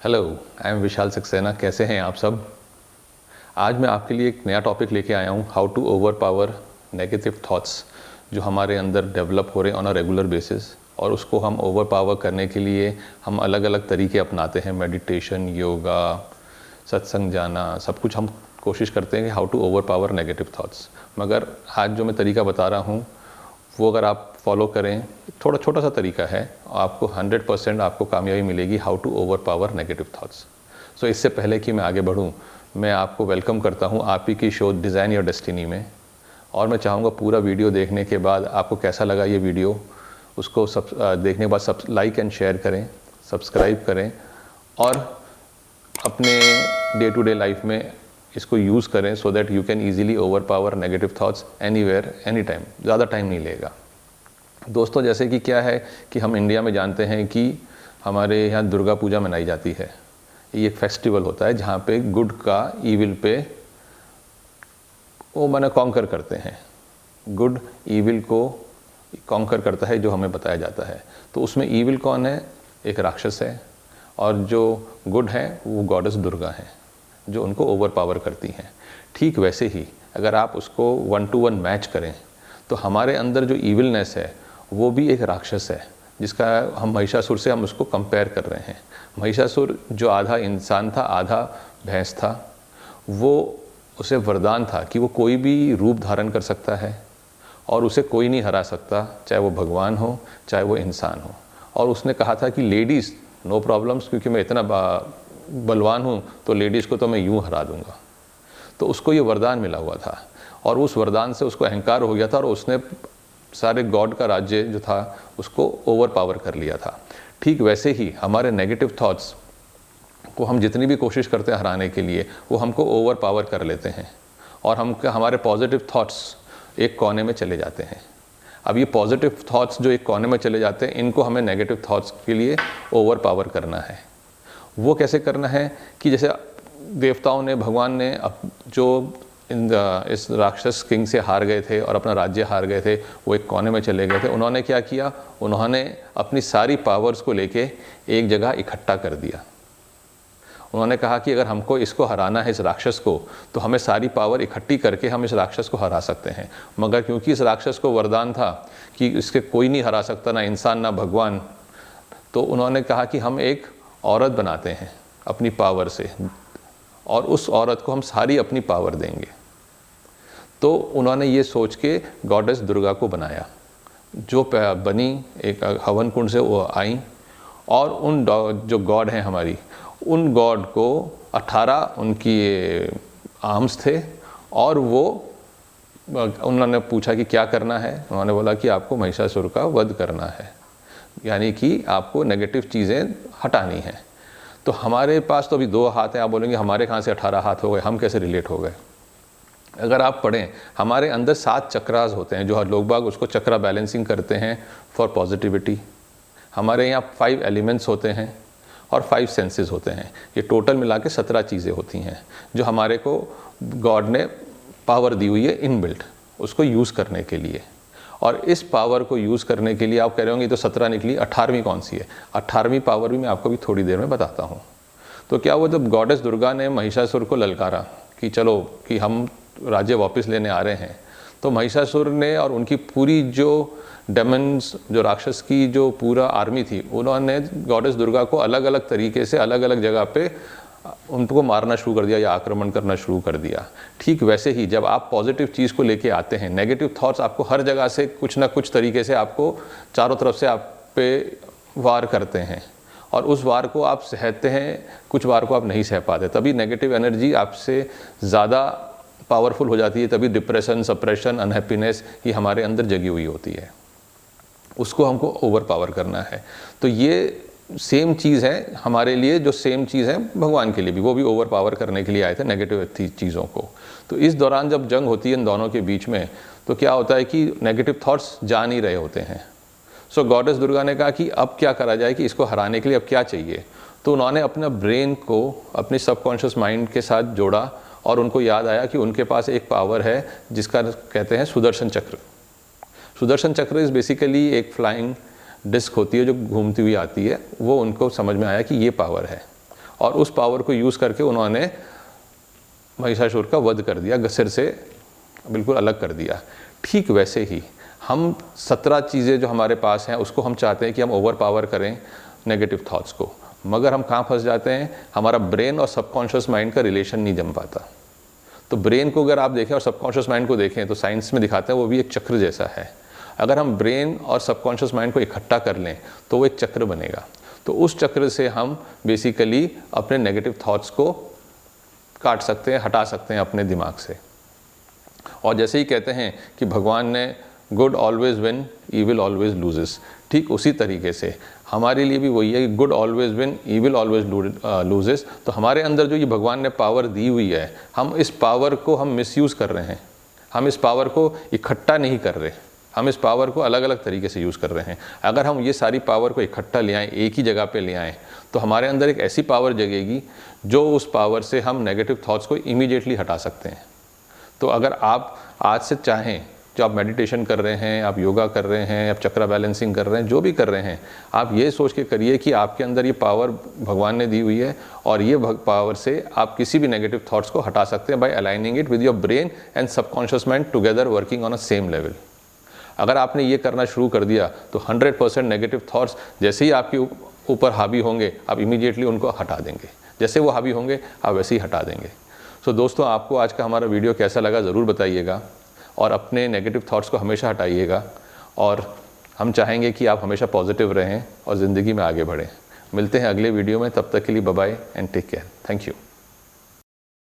Hello, I am विशाल सक्सेना। कैसे हैं आप सब? आज मैं आपके लिए एक नया टॉपिक लेके आया हूँ, how to overpower negative thoughts जो हमारे अंदर डेवलप हो रहे हैं ऑन अ रेगुलर बेसिस। और उसको हम ओवर पावर करने के लिए हम अलग अलग तरीके अपनाते हैं, मेडिटेशन, योगा, सत्संग जाना, सब कुछ हम कोशिश करते हैं कि how to overpower negative thoughts. मगर आज जो मैं तरीका बता रहा हूँ वो अगर आप फॉलो करें, थोड़ा छोटा सा तरीका है, आपको 100% आपको कामयाबी मिलेगी how to overpower negative thoughts. So इससे पहले कि मैं आगे बढ़ूं, मैं आपको वेलकम करता हूं आप ही की शो डिज़ाइन योर डेस्टिनी में। और मैं चाहूँगा पूरा वीडियो देखने के बाद आपको कैसा लगा ये वीडियो, उसको देखने के बाद सब लाइक एंड शेयर करें, सब्सक्राइब करें और अपने डे टू डे लाइफ में इसको यूज़ करें so that you can easily over power negative thoughts anywhere any time. ज़्यादा टाइम नहीं लेगा। दोस्तों, जैसे कि क्या है कि हम इंडिया में जानते हैं कि हमारे यहाँ दुर्गा पूजा मनाई जाती है। ये एक फेस्टिवल होता है जहाँ पे गुड का ईविल पे वो माने कॉन्कर करते हैं। गुड ईविल को कॉन्कर करता है जो हमें बताया जाता है। तो उसमें ईविल कौन है? एक राक्षस है, और जो गुड है वो गॉडेस दुर्गा है जो उनको ओवर पावर करती हैं। ठीक वैसे ही अगर आप उसको 1 to 1 मैच करें तो हमारे अंदर जो ईविलनेस है वो भी एक राक्षस है, जिसका हम महिषासुर से हम उसको कंपेयर कर रहे हैं। महिषासुर जो आधा इंसान था आधा भैंस था, वो उसे वरदान था कि वो कोई भी रूप धारण कर सकता है और उसे कोई नहीं हरा सकता, चाहे वो भगवान हो चाहे वो इंसान हो। और उसने कहा था कि लेडीज़ नो प्रॉब्लम्स, क्योंकि मैं इतना बलवान हूँ तो लेडीज़ को तो मैं यूँ हरा दूँगा। तो उसको ये वरदान मिला हुआ था और उस वरदान से उसको अहंकार हो गया था और उसने सारे गॉड का राज्य जो था उसको ओवर पावर कर लिया था। ठीक वैसे ही हमारे नेगेटिव थॉट्स को हम जितनी भी कोशिश करते हैं हराने के लिए वो हमको ओवर पावर कर लेते हैं और हमारे पॉजिटिव थॉट्स एक कोने में चले जाते हैं। अब ये पॉजिटिव थॉट्स जो एक कोने में चले जाते हैं, इनको हमें नेगेटिव थॉट्स के लिए ओवर पावर करना है। वो कैसे करना है कि जैसे देवताओं ने, भगवान ने जो इस राक्षस किंग से हार गए थे और अपना राज्य हार गए थे, वो एक कोने में चले गए थे। उन्होंने क्या किया? उन्होंने अपनी सारी पावर्स को लेके एक जगह इकट्ठा कर दिया। उन्होंने कहा कि अगर हमको इसको हराना है, इस राक्षस को, तो हमें सारी पावर इकट्ठी करके हम इस राक्षस को हरा सकते हैं। मगर क्योंकि इस राक्षस को वरदान था कि इसके कोई नहीं हरा सकता, ना इंसान ना भगवान, तो उन्होंने कहा कि हम एक औरत बनाते हैं अपनी पावर से और उस औरत को हम सारी अपनी पावर देंगे। तो उन्होंने ये सोच के गॉडेस दुर्गा को बनाया, जो बनी एक हवन कुंड से वो आई और उन जो गॉड हैं हमारी, उन गॉड को 18 उनकी आर्म्स थे और वो उन्होंने पूछा कि क्या करना है। उन्होंने बोला कि आपको महिषासुर का वध करना है, यानी कि आपको नेगेटिव चीज़ें हटानी हैं। तो हमारे पास तो अभी 2 हाथ हैं। आप बोलेंगे हमारे कहाँ से 18 हाथ हो गए, हम कैसे रिलेट हो गए? अगर आप पढ़ें, हमारे अंदर 7 चक्रास होते हैं, जो लोग बाग उसको चक्रा बैलेंसिंग करते हैं फॉर पॉजिटिविटी। हमारे यहाँ 5 एलिमेंट्स होते हैं और 5 सेंसेस होते हैं। ये टोटल मिला के 17 चीज़ें होती हैं जो हमारे को गॉड ने पावर दी हुई है इनबिल्ट, उसको यूज़ करने के लिए। और इस पावर को यूज़ करने के लिए आप कह रहे होंगे तो 17 निकली, 18वीं कौन सी है? 18वीं पावर भी मैं आपको भी थोड़ी देर में बताता हूँ। तो क्या हुआ, जब गॉडेस दुर्गा ने महिषासुर को ललकारा कि चलो कि हम राज्य वापस लेने आ रहे हैं, तो महिषासुर ने और उनकी पूरी जो डेमन्स, जो राक्षस की जो पूरा आर्मी थी, उन्होंने गॉडेस दुर्गा को अलग अलग तरीके से अलग अलग जगह पे उनको मारना शुरू कर दिया या आक्रमण करना शुरू कर दिया। ठीक वैसे ही जब आप पॉजिटिव चीज़ को लेके आते हैं, नेगेटिव थॉट्स आपको हर जगह से कुछ ना कुछ तरीके से आपको चारों तरफ से आप पे वार करते हैं और उस वार को आप सहते हैं, कुछ वार को आप नहीं सह पाते। तभी नेगेटिव एनर्जी आपसे ज़्यादा पावरफुल हो जाती है, तभी डिप्रेशन, सप्रेशन, अनहैप्पीनेस ये हमारे अंदर जगी हुई होती है। उसको हमको ओवर पावर करना है। तो ये सेम चीज़ है हमारे लिए, जो सेम चीज़ है भगवान के लिए भी, वो भी ओवर पावर करने के लिए आए थे नेगेटिव चीज़ों को। तो इस दौरान जब जंग होती है इन दोनों के बीच में, तो क्या होता है कि नेगेटिव थॉट्स जा नहीं रहे होते हैं। सो गॉडेस दुर्गा ने कहा कि अब क्या करा जाए, कि इसको हराने के लिए अब क्या चाहिए। तो उन्होंने अपना ब्रेन को अपने सबकॉन्शियस माइंड के साथ जोड़ा और उनको याद आया कि उनके पास एक पावर है जिसका कहते हैं सुदर्शन चक्र। सुदर्शन चक्र इज़ बेसिकली एक फ्लाइंग डिस्क होती है जो घूमती हुई आती है। वो उनको समझ में आया कि ये पावर है और उस पावर को यूज़ करके उन्होंने महिषासुर का वध कर दिया, सिर से बिल्कुल अलग कर दिया। ठीक वैसे ही हम 17 चीज़ें जो हमारे पास हैं उसको हम चाहते हैं कि हम ओवर पावर करें नेगेटिव थॉट्स को, मगर हम कहाँ फंस जाते हैं, हमारा ब्रेन और सबकॉन्शियस माइंड का रिलेशन नहीं जम पाता। तो ब्रेन को अगर आप देखें और सबकॉन्शियस माइंड को देखें तो साइंस में दिखाते हैं वो भी एक चक्र जैसा है। अगर हम ब्रेन और सबकॉन्शियस माइंड को इकट्ठा कर लें तो वो एक चक्र बनेगा। तो उस चक्र से हम बेसिकली अपने नेगेटिव थॉट्स को काट सकते हैं, हटा सकते हैं अपने दिमाग से। और जैसे ही कहते हैं कि भगवान ने good always win, evil always loses, ठीक उसी तरीके से हमारे लिए भी वही है कि good always win, evil always loses. तो हमारे अंदर जो ये भगवान ने पावर दी हुई है, हम इस पावर को हम मिसयूज़ कर रहे हैं, हम इस पावर को इकट्ठा नहीं कर रहे, हम इस पावर को अलग अलग तरीके से यूज़ कर रहे हैं। अगर हम ये सारी पावर को इकट्ठा ले आएँ, एक ही जगह पे ले आएँ, तो हमारे अंदर एक ऐसी पावर जगेगी जो उस पावर से हम नेगेटिव थॉट्स को इमीडिएटली हटा सकते हैं। तो अगर आप आज से चाहें, जो आप मेडिटेशन कर रहे हैं, आप योगा कर रहे हैं, आप चक्रा बैलेंसिंग कर रहे हैं, जो भी कर रहे हैं, आप ये सोच के करिए कि आपके अंदर ये पावर भगवान ने दी हुई है और ये पावर से आप किसी भी नेगेटिव थॉट्स को हटा सकते हैं by aligning it with your brain and subconscious mind together working on a same level. अगर आपने ये करना शुरू कर दिया तो 100% नेगेटिव थॉट्स जैसे ही आपके ऊपर हावी होंगे, आप इमीडिएटली उनको हटा देंगे। जैसे वो हावी होंगे आप वैसे ही हटा देंगे। सो दोस्तों, आपको आज का हमारा वीडियो कैसा लगा ज़रूर बताइएगा और अपने नेगेटिव थॉट्स को हमेशा हटाइएगा। और हम चाहेंगे कि आप हमेशा पॉजिटिव रहें और ज़िंदगी में आगे बढ़ें। मिलते हैं अगले वीडियो में, तब तक के लिए bye bye and take care. Thank you.